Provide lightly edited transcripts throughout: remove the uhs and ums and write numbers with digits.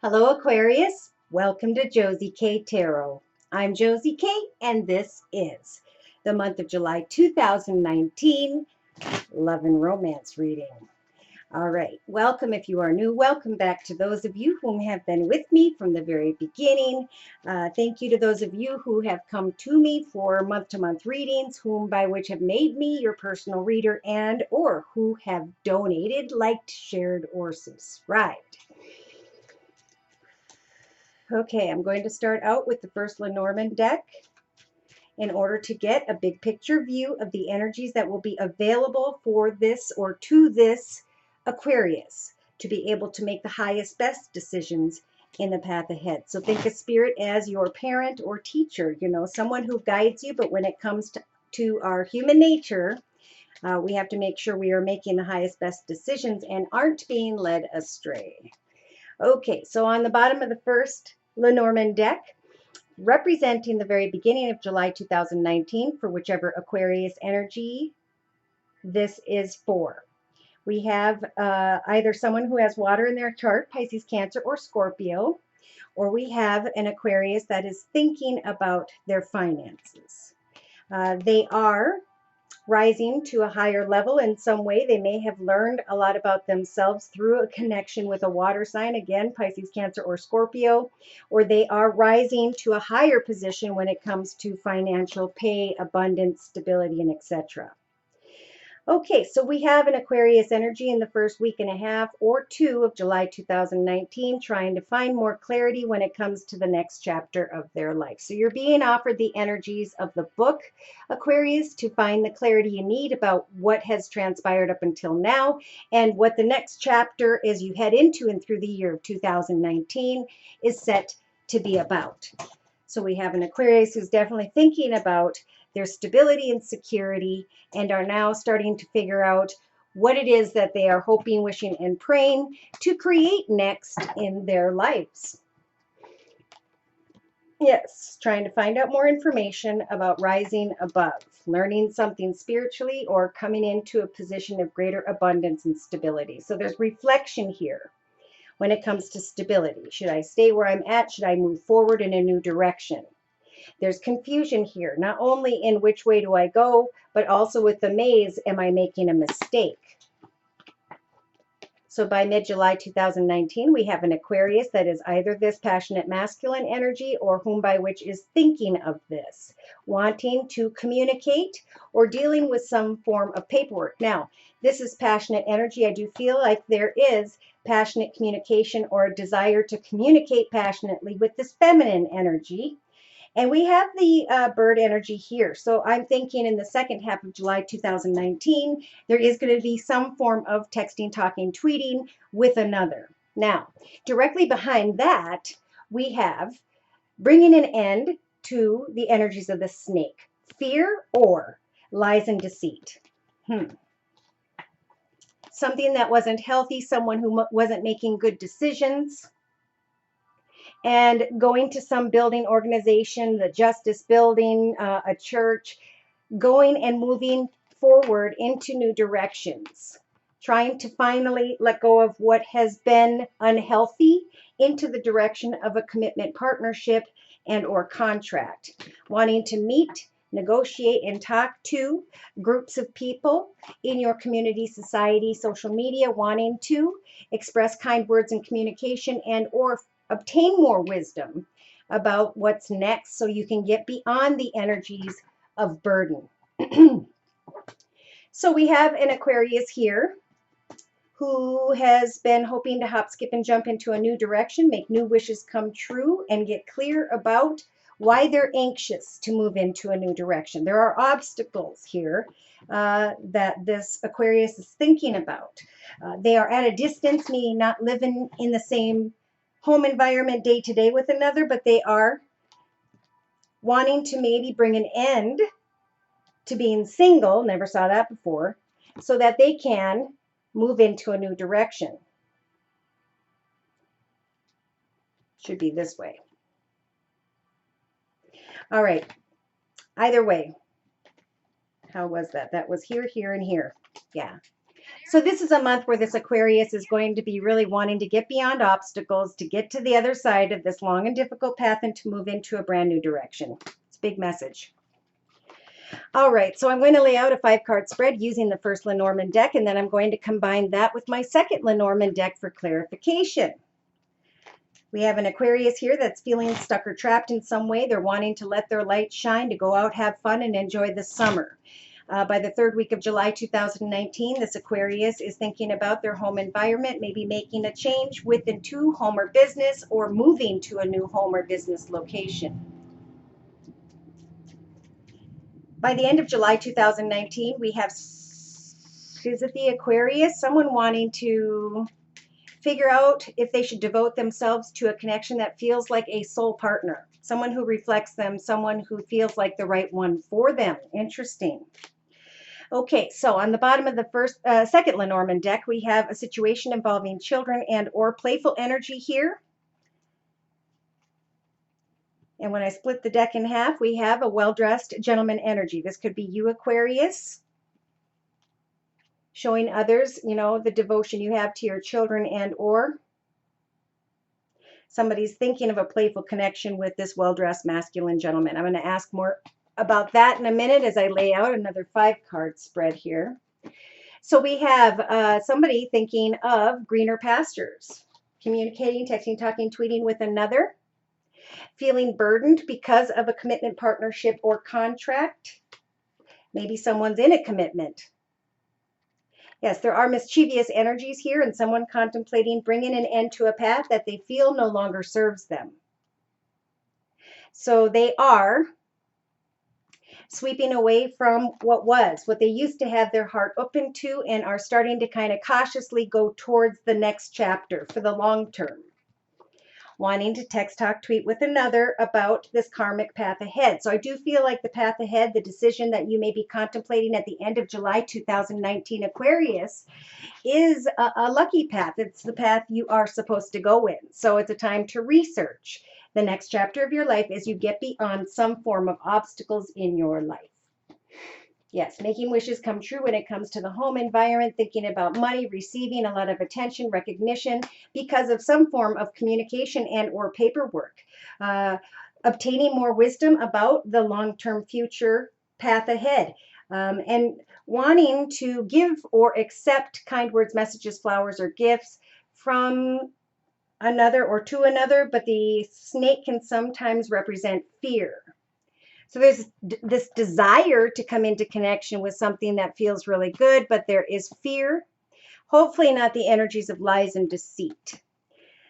Hello, Aquarius. Welcome to Josie K Tarot. I'm Josie K, and this is the month of July 2019 Love and Romance reading. All right, welcome if you are new. Welcome back to those of you whom have been with me from the very beginning. Thank you to those of you who have come to me for month-to-month readings, whom by which have made me your personal reader and or who have donated, liked, shared, or subscribed. Okay, I'm going to start out with the first Lenormand deck in order to get a big picture view of the energies that will be available for this or to this Aquarius to be able to make the highest, best decisions in the path ahead. So think of Spirit as your parent or teacher, someone who guides you, but when it comes to our human nature, we have to make sure we are making the highest, best decisions and aren't being led astray. Okay, so on the bottom of the first Lenormand deck, representing the very beginning of July 2019 for whichever Aquarius energy this is for. We have either someone who has water in their chart, Pisces, Cancer, or Scorpio, or we have an Aquarius that is thinking about their finances. They are rising to a higher level in some way. They may have learned a lot about themselves through a connection with a water sign, again, Pisces, Cancer, or Scorpio, or they are rising to a higher position when it comes to financial pay, abundance, stability, and etc. Okay, so we have an Aquarius energy in the first week and a half or two of July 2019, trying to find more clarity when it comes to the next chapter of their life. So you're being offered the energies of the book, Aquarius, to find the clarity you need about what has transpired up until now and what the next chapter as you head into and through the year of 2019 is set to be about. So we have an Aquarius who's definitely thinking about their stability and security and are now starting to figure out what it is that they are hoping, wishing, and praying to create next in their lives. Yes, trying to find out more information about rising above, learning something spiritually, or coming into a position of greater abundance and stability. So there's reflection here when it comes to stability. Should I stay where I'm at? Should I move forward in a new direction? There's confusion here, not only in which way do I go, but also with the maze, am I making a mistake? So by mid-July 2019, we have an Aquarius that is either this passionate masculine energy or whom by which is thinking of this, wanting to communicate or dealing with some form of paperwork. Now, this is passionate energy. I do feel like there is passionate communication or a desire to communicate passionately with this feminine energy. And we have the bird energy here. So I'm thinking in the second half of July 2019, there is going to be some form of texting, talking, tweeting with another. Now, directly behind that, we have bringing an end to the energies of the snake. Fear or lies and deceit. Something that wasn't healthy, someone who wasn't making good decisions, and going to some building organization, the justice building, a church, going and moving forward into new directions, trying to finally let go of what has been unhealthy into the direction of a commitment, partnership, and or contract, wanting to meet, negotiate, and talk to groups of people in your community, society, social media, wanting to express kind words and communication and or obtain more wisdom about what's next so you can get beyond the energies of burden. So we have an Aquarius here who has been hoping to hop, skip, and jump into a new direction, make new wishes come true, and get clear about why they're anxious to move into a new direction. There are obstacles here that this Aquarius is thinking about. They are at a distance, meaning not living in the same home environment day to day with another, but they are wanting to maybe bring an end to being single, never saw that before, so that they can move into a new direction. Should be this way. All right. Either way, how was that? That was here, here, and here. Yeah. So this is a month where this Aquarius is going to be really wanting to get beyond obstacles, to get to the other side of this long and difficult path and to move into a brand new direction. It's a big message. All right, so I'm going to lay out a 5-card spread using the first Lenormand deck, and then I'm going to combine that with my second Lenormand deck for clarification. We have an Aquarius here that's feeling stuck or trapped in some way. They're wanting to let their light shine, to go out, have fun, and enjoy the summer. By the third week of July 2019, this Aquarius is thinking about their home environment, maybe making a change within to home or business, or moving to a new home or business location. By the end of July 2019, we have, is it the Aquarius? Someone wanting to figure out if they should devote themselves to a connection that feels like a soul partner, someone who reflects them, someone who feels like the right one for them. Interesting. Okay, so on the bottom of the second Lenormand deck, we have a situation involving children and or playful energy here. And when I split the deck in half, we have a well-dressed gentleman energy. This could be you, Aquarius, showing others, you know, the devotion you have to your children, and or somebody's thinking of a playful connection with this well-dressed masculine gentleman. I'm going to ask more about that in a minute as I lay out another 5-card spread here. So we have somebody thinking of greener pastures, communicating, texting, talking, tweeting with another, feeling burdened because of a commitment, partnership, or contract. Maybe someone's in a commitment. Yes, there are mischievous energies here, and someone contemplating bringing an end to a path that they feel no longer serves them. So they are sweeping away from what was, what they used to have their heart open to, and are starting to kind of cautiously go towards the next chapter for the long term. Wanting to text, talk, tweet with another about this karmic path ahead. So I do feel like the path ahead, the decision that you may be contemplating at the end of July 2019, Aquarius, is a lucky path. It's the path you are supposed to go in. So it's a time to research the next chapter of your life as you get beyond some form of obstacles in your life. Yes, making wishes come true when it comes to the home environment, thinking about money, receiving a lot of attention, recognition because of some form of communication and or paperwork. Obtaining more wisdom about the long-term future path ahead. And wanting to give or accept kind words, messages, flowers, or gifts from another or to another, but the snake can sometimes represent fear. So there's this desire to come into connection with something that feels really good, but there is fear, hopefully not the energies of lies and deceit.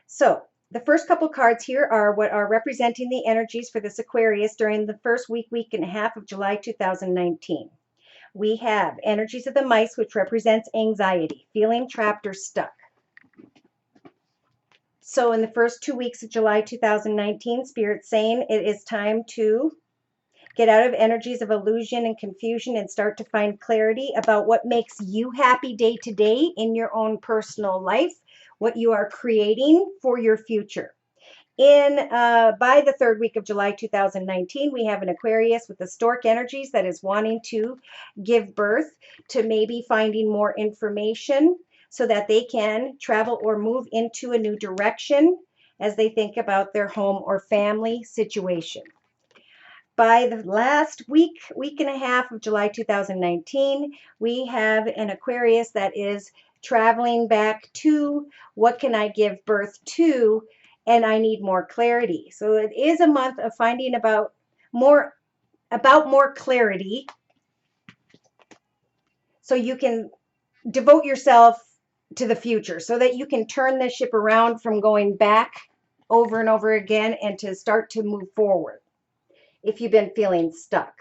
So the first couple cards here are what are representing the energies for this Aquarius during the first week and a half of July 2019. We have energies of the mice, which represents anxiety, feeling trapped or stuck. So in the first 2 weeks of July 2019, Spirit's saying it is time to get out of energies of illusion and confusion and start to find clarity about what makes you happy day to day in your own personal life, what you are creating for your future. By the third week of July 2019, we have an Aquarius with the stork energies that is wanting to give birth to maybe finding more information so that they can travel or move into a new direction as they think about their home or family situation. By the last week and a half of July 2019, we have an Aquarius that is traveling back to what can I give birth to, and I need more clarity. So it is a month of finding about more clarity so you can devote yourself to the future so that you can turn the ship around from going back over and over again and to start to move forward if you've been feeling stuck.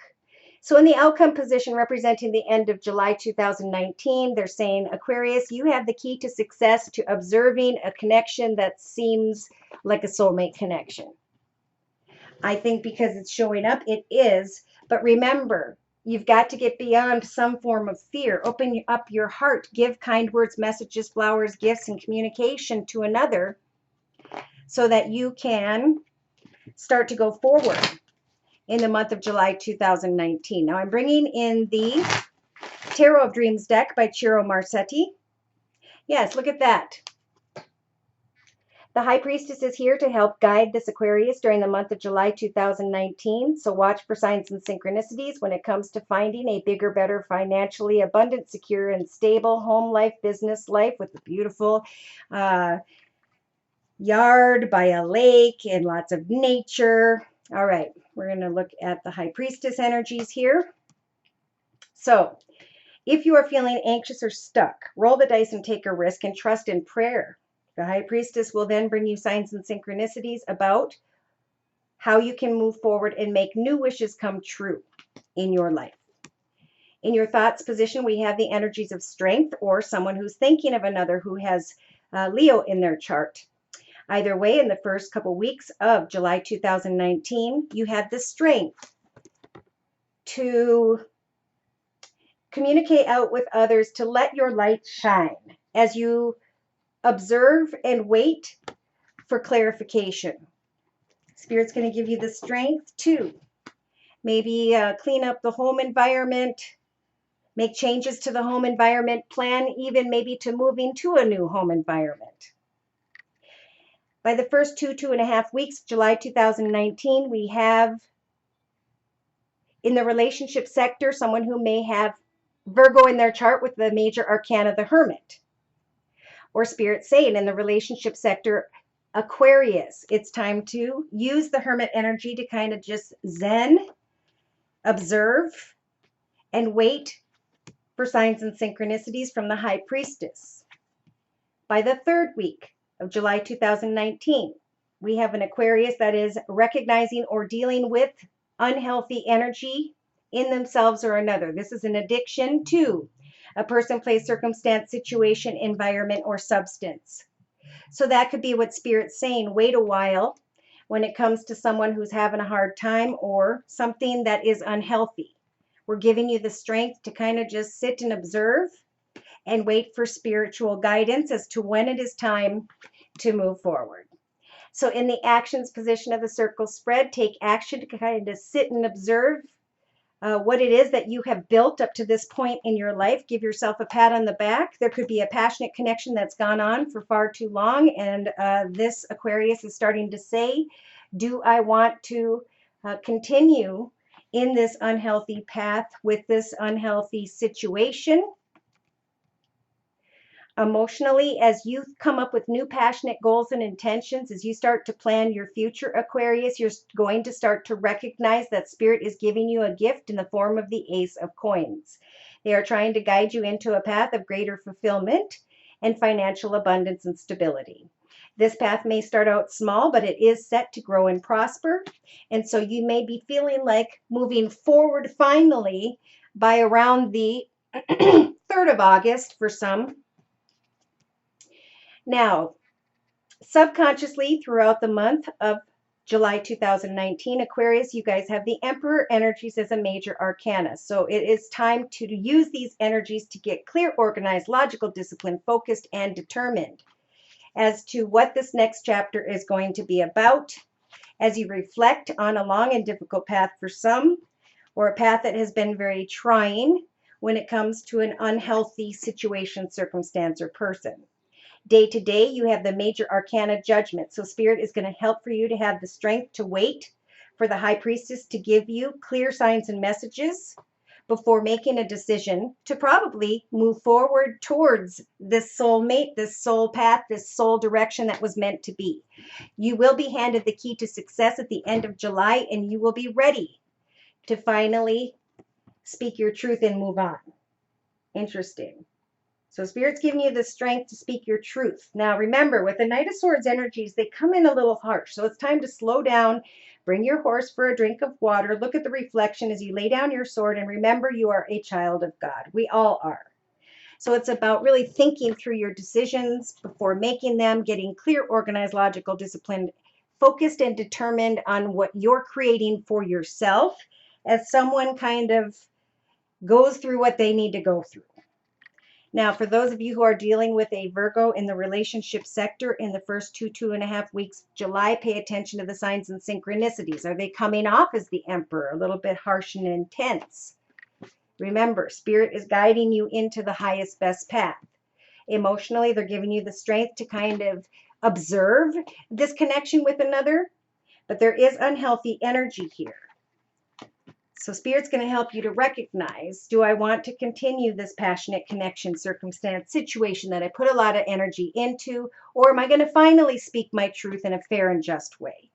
So in the outcome position representing the end of July 2019, they're saying, Aquarius, you have the key to success to observing a connection that seems like a soulmate connection. I think because it's showing up, it is. But remember, you've got to get beyond some form of fear. Open up your heart. Give kind words, messages, flowers, gifts, and communication to another so that you can start to go forward in the month of July 2019. Now I'm bringing in the Tarot of Dreams deck by Ciro Marsetti. Yes, look at that. The High Priestess is here to help guide this Aquarius during the month of July 2019. So watch for signs and synchronicities when it comes to finding a bigger, better, financially abundant, secure, and stable home life, business life with a beautiful yard by a lake and lots of nature. All right, we're going to look at the High Priestess energies here. So if you are feeling anxious or stuck, roll the dice and take a risk and trust in prayer. The High Priestess will then bring you signs and synchronicities about how you can move forward and make new wishes come true in your life. In your thoughts position, we have the energies of strength or someone who's thinking of another who has Leo in their chart. Either way, in the first couple weeks of July 2019, you have the strength to communicate out with others, to let your light shine as you observe and wait for clarification. Spirit's going to give you the strength to maybe clean up the home environment, make changes to the home environment, plan even maybe to moving to a new home environment. By the first 2.5 weeks, July 2019, we have in the relationship sector someone who may have Virgo in their chart with the major arcana, the Hermit. Or Spirit saying in the relationship sector, Aquarius, it's time to use the Hermit energy to kind of just zen, observe, and wait for signs and synchronicities from the High Priestess. By the third week of July 2019, we have an Aquarius that is recognizing or dealing with unhealthy energy in themselves or another. This is an addiction to a person, place, circumstance, situation, environment, or substance. So that could be what Spirit's saying. Wait a while when it comes to someone who's having a hard time or something that is unhealthy. We're giving you the strength to kind of just sit and observe and wait for spiritual guidance as to when it is time to move forward. So in the actions position of the circle spread, take action to kind of sit and observe what it is that you have built up to this point in your life. Give yourself a pat on the back. There could be a passionate connection that's gone on for far too long, and this Aquarius is starting to say, do I want to continue in this unhealthy path with this unhealthy situation? Emotionally, as you come up with new passionate goals and intentions, as you start to plan your future, Aquarius, you're going to start to recognize that Spirit is giving you a gift in the form of the Ace of Coins. They are trying to guide you into a path of greater fulfillment and financial abundance and stability. This path may start out small, but it is set to grow and prosper. And so you may be feeling like moving forward finally by around the 3rd of August for some. Now, subconsciously throughout the month of July 2019, Aquarius, you guys have the Emperor energies as a major arcana. So it is time to use these energies to get clear, organized, logical, disciplined, focused, and determined as to what this next chapter is going to be about as you reflect on a long and difficult path for some, or a path that has been very trying when it comes to an unhealthy situation, circumstance, or person. Day to day, you have the major arcana Judgment. So Spirit is going to help for you to have the strength to wait for the High Priestess to give you clear signs and messages before making a decision to probably move forward towards this soul mate, this soul path, this soul direction that was meant to be. You will be handed the key to success at the end of July, and you will be ready to finally speak your truth and move on. Interesting. So Spirit's giving you the strength to speak your truth. Now remember, with the Knight of Swords energies, they come in a little harsh. So it's time to slow down, bring your horse for a drink of water, look at the reflection as you lay down your sword, and remember you are a child of God. We all are. So it's about really thinking through your decisions before making them, getting clear, organized, logical, disciplined, focused, and determined on what you're creating for yourself as someone kind of goes through what they need to go through. Now, for those of you who are dealing with a Virgo in the relationship sector in the first 2.5 weeks of July, pay attention to the signs and synchronicities. Are they coming off as the Emperor, a little bit harsh and intense? Remember, Spirit is guiding you into the highest, best path. Emotionally, they're giving you the strength to kind of observe this connection with another, but there is unhealthy energy here. So Spirit's going to help you to recognize, do I want to continue this passionate connection, circumstance, situation that I put a lot of energy into, or am I going to finally speak my truth in a fair and just way?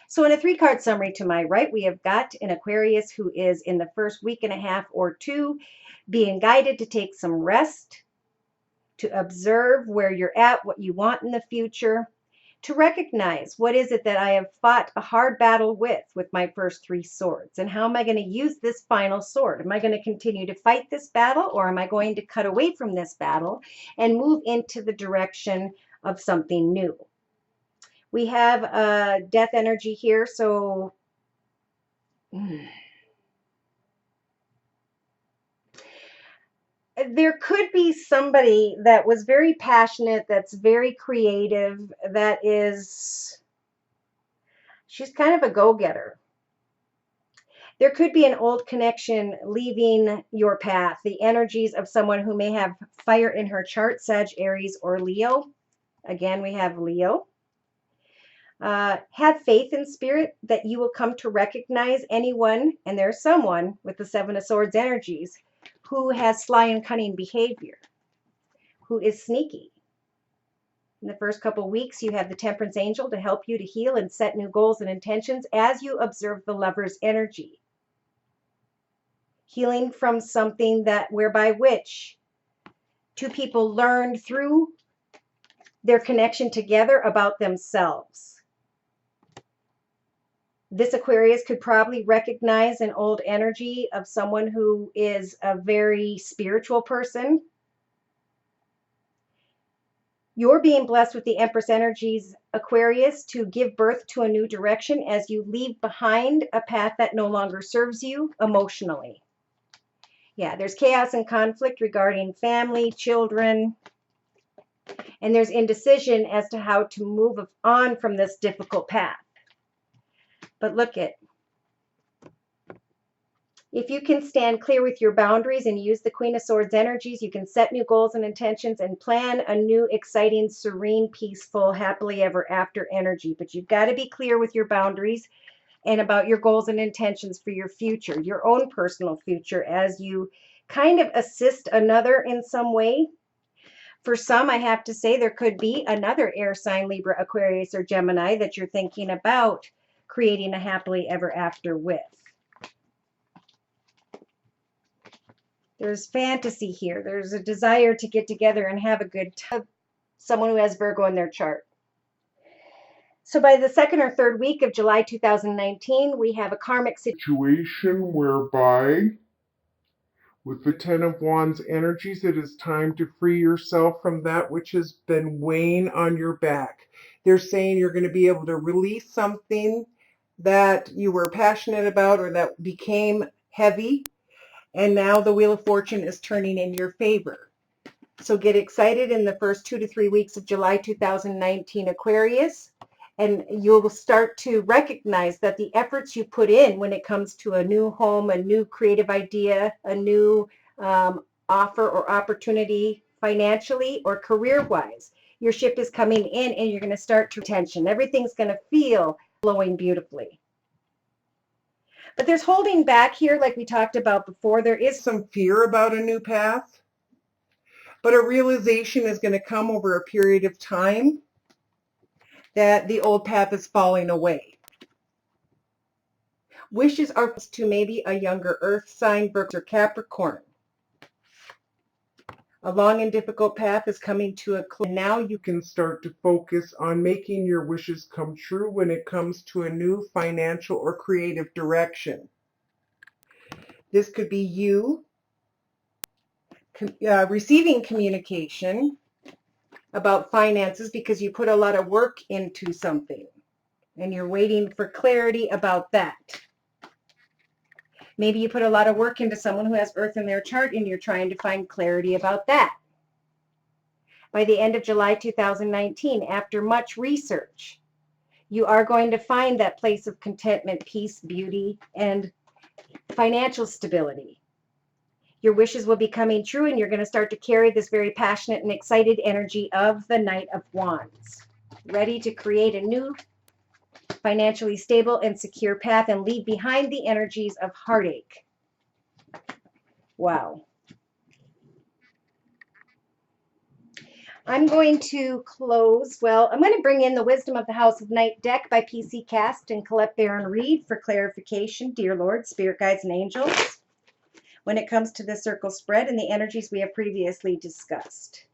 So in a 3-card summary to my right, we have got an Aquarius who is in the first week and a half or two being guided to take some rest, to observe where you're at, what you want in the future, to recognize what is it that I have fought a hard battle with my first 3 swords, and how am I going to use this final sword? Am I going to continue to fight this battle, or am I going to cut away from this battle and move into the direction of something new? We have death energy here, so there could be somebody that was very passionate, that's very creative, she's kind of a go-getter. There could be an old connection leaving your path, the energies of someone who may have fire in her chart, Sag, Aries, or Leo. Again, we have Leo. Have faith in Spirit that you will come to recognize anyone, and there's someone with the 7 of Swords energies who has sly and cunning behavior, who is sneaky. In the first couple weeks, you have the Temperance Angel to help you to heal and set new goals and intentions as you observe the Lover's energy. Healing from something whereby which 2 people learned through their connection together about themselves. This Aquarius could probably recognize an old energy of someone who is a very spiritual person. You're being blessed with the Empress energies, Aquarius, to give birth to a new direction as you leave behind a path that no longer serves you emotionally. Yeah, there's chaos and conflict regarding family, children, and there's indecision as to how to move on from this difficult path. But look at, if you can stand clear with your boundaries and use the Queen of Swords energies, you can set new goals and intentions and plan a new, exciting, serene, peaceful, happily ever after energy. But you've got to be clear with your boundaries and about your goals and intentions for your future, your own personal future, as you kind of assist another in some way. For some, I have to say, there could be another air sign, Libra, Aquarius, or Gemini, that you're thinking about creating a happily ever after with. There's fantasy here. There's a desire to get together and have a good time. Someone who has Virgo in their chart. So by the 2nd or 3rd week of July 2019, we have a karmic situation whereby with the 10 of Wands energies, it is time to free yourself from that which has been weighing on your back. They're saying you're going to be able to release something that you were passionate about or that became heavy, and now the Wheel of Fortune is turning in your favor. So get excited in the first 2 to 3 weeks of July 2019, Aquarius, and you'll start to recognize that the efforts you put in when it comes to a new home, a new creative idea, a new offer or opportunity financially or career-wise, your ship is coming in and you're going to start to tension. Everything's going to feel flowing beautifully. But there's holding back here, like we talked about before. There is some fear about a new path, but a realization is going to come over a period of time that the old path is falling away. Wishes are to maybe a younger earth sign, Virgo or Capricorn. A long and difficult path is coming to a close. Now you can start to focus on making your wishes come true when it comes to a new financial or creative direction. This could be you receiving communication about finances because you put a lot of work into something and you're waiting for clarity about that. Maybe you put a lot of work into someone who has Earth in their chart and you're trying to find clarity about that. By the end of July 2019, after much research, you are going to find that place of contentment, peace, beauty, and financial stability. Your wishes will be coming true, and you're going to start to carry this very passionate and excited energy of the Knight of Wands, ready to create a new financially stable and secure path and leave behind the energies of heartache. Wow. I'm going to close, well, I'm going to bring in the Wisdom of the House of Night deck by PC Cast and Colette Baron Reed for clarification, dear Lord, Spirit Guides, and Angels, when it comes to the circle spread and the energies we have previously discussed.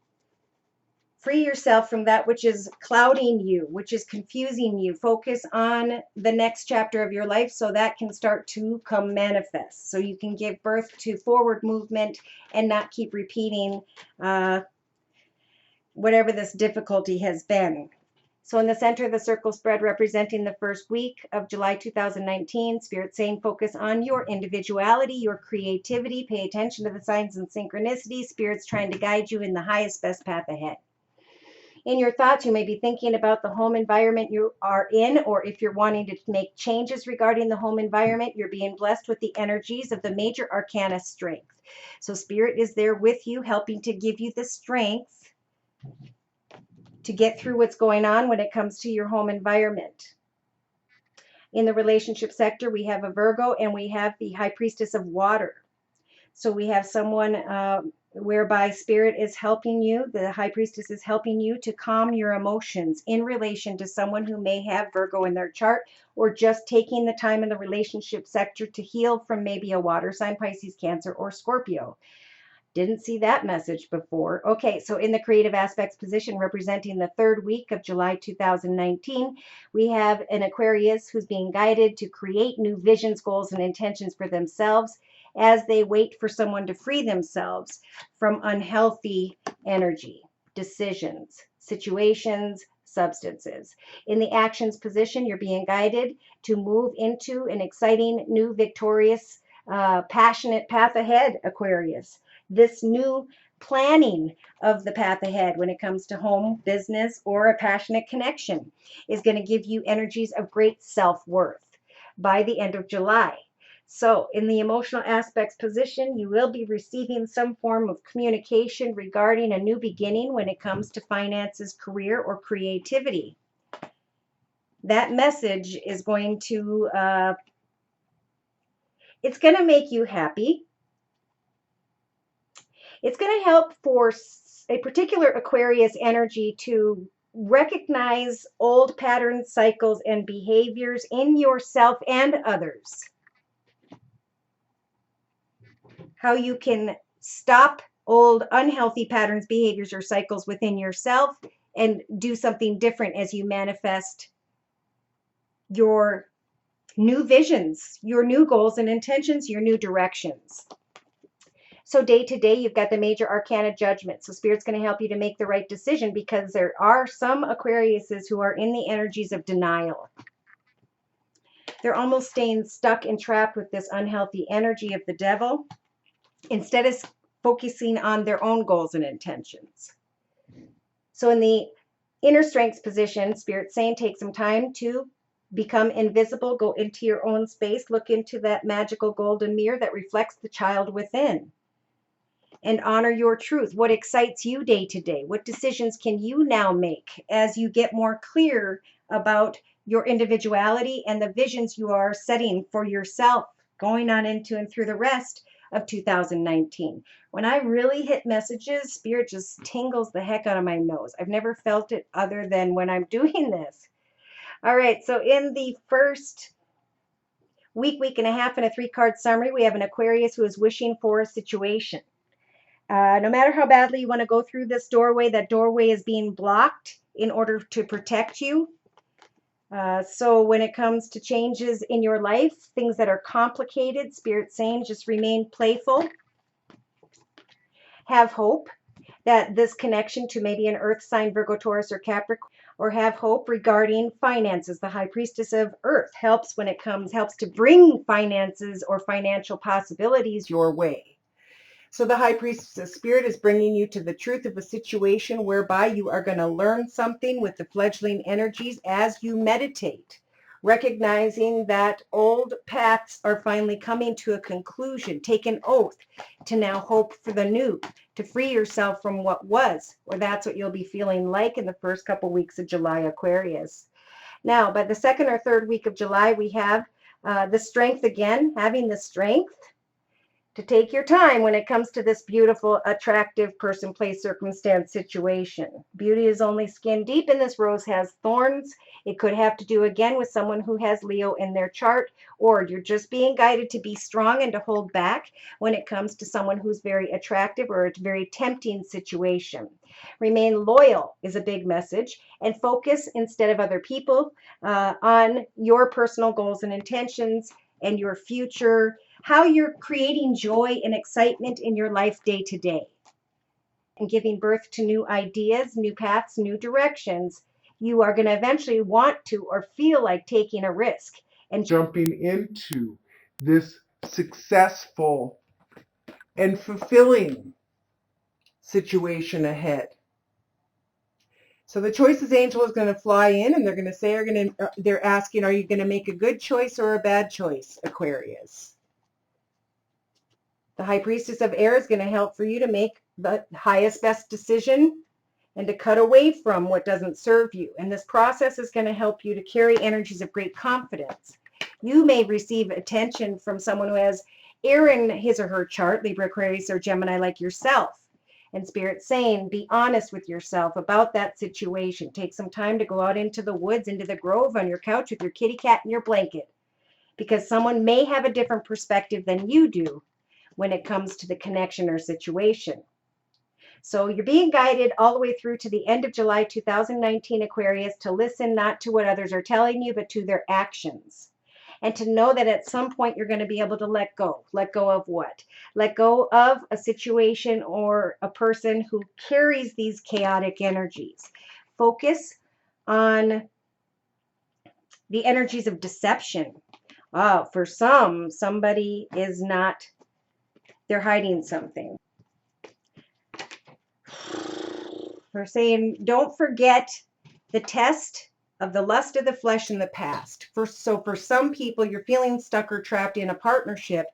Free yourself from that which is clouding you, which is confusing you. Focus on the next chapter of your life so that can start to come manifest. So you can give birth to forward movement and not keep repeating whatever this difficulty has been. So in the center of the circle spread, representing the first week of July 2019, Spirit saying focus on your individuality, your creativity, pay attention to the signs and synchronicities. Spirit's trying to guide you in the highest, best path ahead. In your thoughts, you may be thinking about the home environment you are in, or if you're wanting to make changes regarding the home environment, you're being blessed with the energies of the major arcana strength. So Spirit is there with you, helping to give you the strength to get through what's going on when it comes to your home environment. In the relationship sector, we have a Virgo and we have the High Priestess of Water. So we have someone whereby Spirit is helping you, the High Priestess is helping you to calm your emotions in relation to someone who may have Virgo in their chart, or just taking the time in the relationship sector to heal from maybe a water sign, Pisces, Cancer, or Scorpio. Didn't see that message before. Okay, so in the creative aspects position representing the third week of July 2019, we have an Aquarius who's being guided to create new visions, goals, and intentions for themselves as they wait for someone to free themselves from unhealthy energy, decisions, situations, substances. In the actions position, you're being guided to move into an exciting, new, victorious, passionate path ahead, Aquarius. This new planning of the path ahead when it comes to home, business, or a passionate connection is going to give you energies of great self-worth by the end of July. So in the emotional aspects position, you will be receiving some form of communication regarding a new beginning when it comes to finances, career, or creativity. That message is going to, it's going to make you happy. It's going to help for a particular Aquarius energy to recognize old patterns, cycles, and behaviors in yourself and others. How you can stop old unhealthy patterns, behaviors, or cycles within yourself and do something different as you manifest your new visions, your new goals and intentions, your new directions. So day to day, you've got the major arcana judgment. So Spirit's going to help you to make the right decision, because there are some Aquariuses who are in the energies of denial. They're almost staying stuck and trapped with this unhealthy energy of the devil, instead of focusing on their own goals and intentions. So in the inner strengths position, Spirit's saying take some time to become invisible, go into your own space, look into that magical golden mirror that reflects the child within, and honor your truth. What excites you day to day? What decisions can you now make as you get more clear about your individuality and the visions you are setting for yourself going on into and through the rest of 2019? When I really hit messages, Spirit just tingles the heck out of my nose. I've never felt it other than when I'm doing this. All right, so in the first week and a half, and a 3-card summary, we have an Aquarius who is wishing for a situation. No matter how badly you want to go through this doorway, that doorway is being blocked in order to protect you. So when it comes to changes in your life, things that are complicated, Spirit's saying just remain playful. Have hope that this connection to maybe an earth sign, Virgo, Taurus, or Capricorn, or have hope regarding finances. The High Priestess of Earth helps when it comes, helps to bring finances or financial possibilities your way. So the High Priestess of Spirit is bringing you to the truth of a situation whereby you are going to learn something with the fledgling energies as you meditate recognizing that old paths are finally coming to a conclusion. Take an oath to now hope for the new, to free yourself from what was, or that's what you'll be feeling like in the first couple weeks of July, Aquarius. Now, by the second or third week of July, we have the strength again, having the strength to take your time when it comes to this beautiful, attractive person, place, circumstance, situation. Beauty is only skin deep, and this rose has thorns. It could have to do again with someone who has Leo in their chart, or you're just being guided to be strong and to hold back when it comes to someone who's very attractive or a very tempting situation. Remain loyal is a big message, and focus instead of other people on your personal goals and intentions and your future, how you're creating joy and excitement in your life day to day, and giving birth to new ideas, new paths, new directions. You are going to eventually want to or feel like taking a risk and jumping into this successful and fulfilling situation ahead. So the choices angel is going to fly in, and they're going to say, they're asking, are you going to make a good choice or a bad choice, Aquarius? The high priestess of air is going to help for you to make the highest, best decision and to cut away from what doesn't serve you. And this process is going to help you to carry energies of great confidence. You may receive attention from someone who has air in his or her chart, Libra, Aquarius, or Gemini, like yourself. And Spirit's saying, be honest with yourself about that situation. Take some time to go out into the woods, into the grove, on your couch with your kitty cat and your blanket, because someone may have a different perspective than you do when it comes to the connection or situation. So you're being guided all the way through to the end of July 2019, Aquarius, to listen not to what others are telling you, but to their actions. And to know that at some point you're going to be able to let go. Let go of what? Let go of a situation or a person who carries these chaotic energies. Focus on the energies of deception. For some, somebody is not, they're hiding something. We're saying, don't forget the test of the lust of the flesh in the past. So for some people, you're feeling stuck or trapped in a partnership,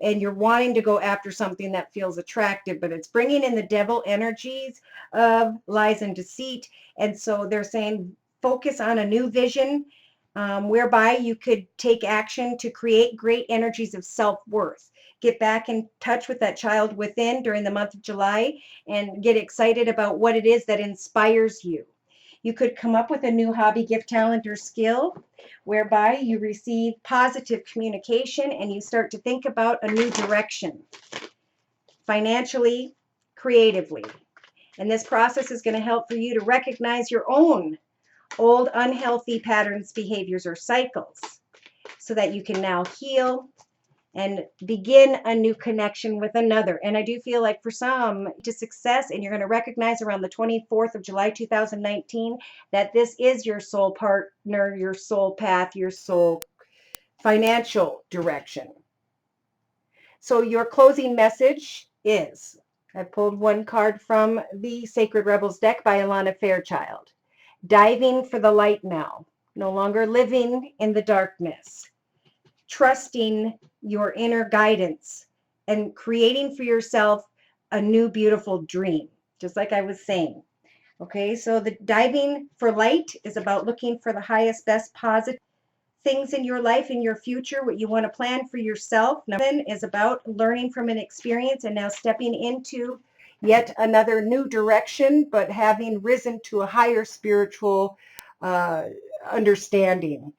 and you're wanting to go after something that feels attractive, but it's bringing in the devil energies of lies and deceit. And so they're saying, focus on a new vision, whereby you could take action to create great energies of self-worth. Get back in touch with that child within during the month of July and get excited about what it is that inspires you. You could come up with a new hobby, gift, talent, or skill whereby you receive positive communication and you start to think about a new direction financially, creatively. And this process is going to help for you to recognize your own old unhealthy patterns, behaviors, or cycles so that you can now heal and begin a new connection with another. And I do feel like for some, to success, and you're going to recognize around the 24th of July 2019 that this is your soul partner, your soul path, your soul financial direction. So your closing message is, I pulled one card from the Sacred Rebels deck by Alana Fairchild. Diving for the light now, no longer living in the darkness. Trusting your inner guidance and creating for yourself a new beautiful dream, just like I was saying. Okay, so the diving for light is about looking for the highest, best positive things in your life, in your future, what you want to plan for yourself. Number is about learning from an experience and now stepping into yet another new direction, but having risen to a higher spiritual understanding.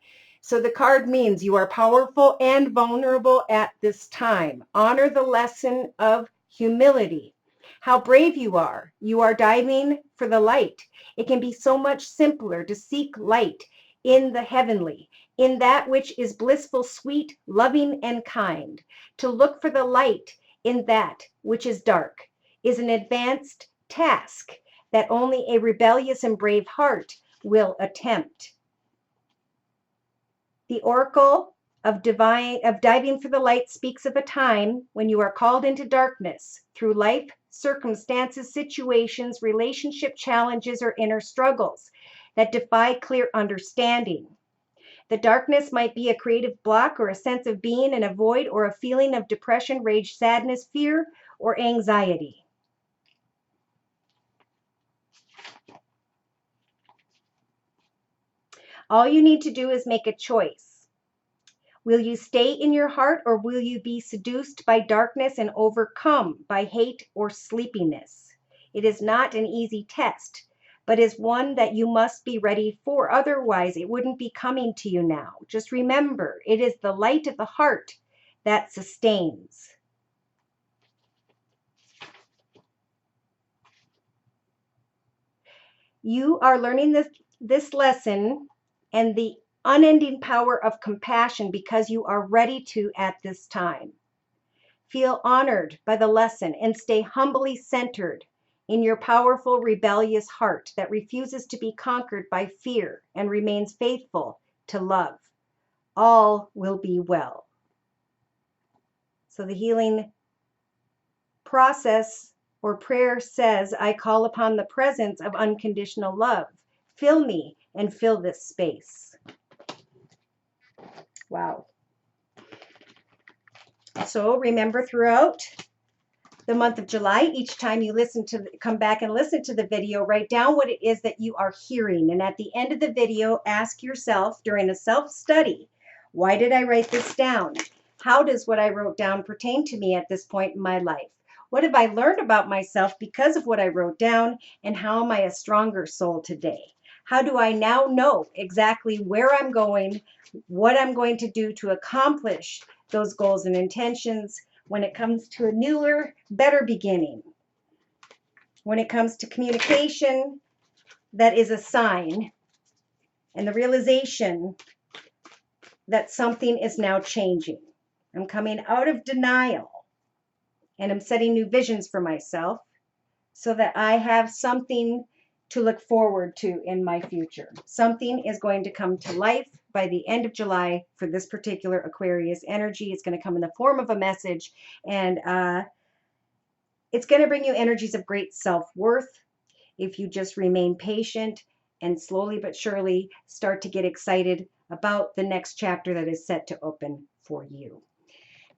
So the card means you are powerful and vulnerable at this time. Honor the lesson of humility. How brave you are. You are diving for the light. It can be so much simpler to seek light in the heavenly, in that which is blissful, sweet, loving, and kind. To look for the light in that which is dark is an advanced task that only a rebellious and brave heart will attempt. The oracle of diving for the light speaks of a time when you are called into darkness through life circumstances, situations, relationship challenges, or inner struggles that defy clear understanding. The darkness might be a creative block or a sense of being in a void or a feeling of depression, rage, sadness, fear, or anxiety. All you need to do is make a choice. Will you stay in your heart, or will you be seduced by darkness and overcome by hate or sleepiness? It is not an easy test, but is one that you must be ready for. Otherwise, it wouldn't be coming to you now. Just remember, it is the light of the heart that sustains. You are learning this lesson and the unending power of compassion because you are ready to at this time. Feel honored by the lesson and stay humbly centered in your powerful, rebellious heart that refuses to be conquered by fear and remains faithful to love. All will be well. So the healing process or prayer says, I call upon the presence of unconditional love. Fill me and fill this space. Wow. So remember, throughout the month of July, each time you come back and listen to the video, write down what it is that you are hearing. And at the end of the video, ask yourself during a self-study, why did I write this down? How does what I wrote down pertain to me at this point in my life? What have I learned about myself because of what I wrote down? And how am I a stronger soul today? How do I now know exactly where I'm going, what I'm going to do to accomplish those goals and intentions when it comes to a newer, better beginning? When it comes to communication, that is a sign and the realization that something is now changing. I'm coming out of denial and I'm setting new visions for myself so that I have something to look forward to in my future. Something is going to come to life by the end of July for this particular Aquarius energy. It's going to come in the form of a message, and it's going to bring you energies of great self-worth if you just remain patient and slowly but surely start to get excited about the next chapter that is set to open for you.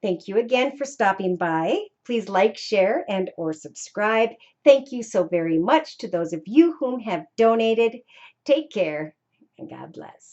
Thank you again for stopping by. Please like, share, and or subscribe. Thank you so very much to those of you whom have donated. Take care and God bless.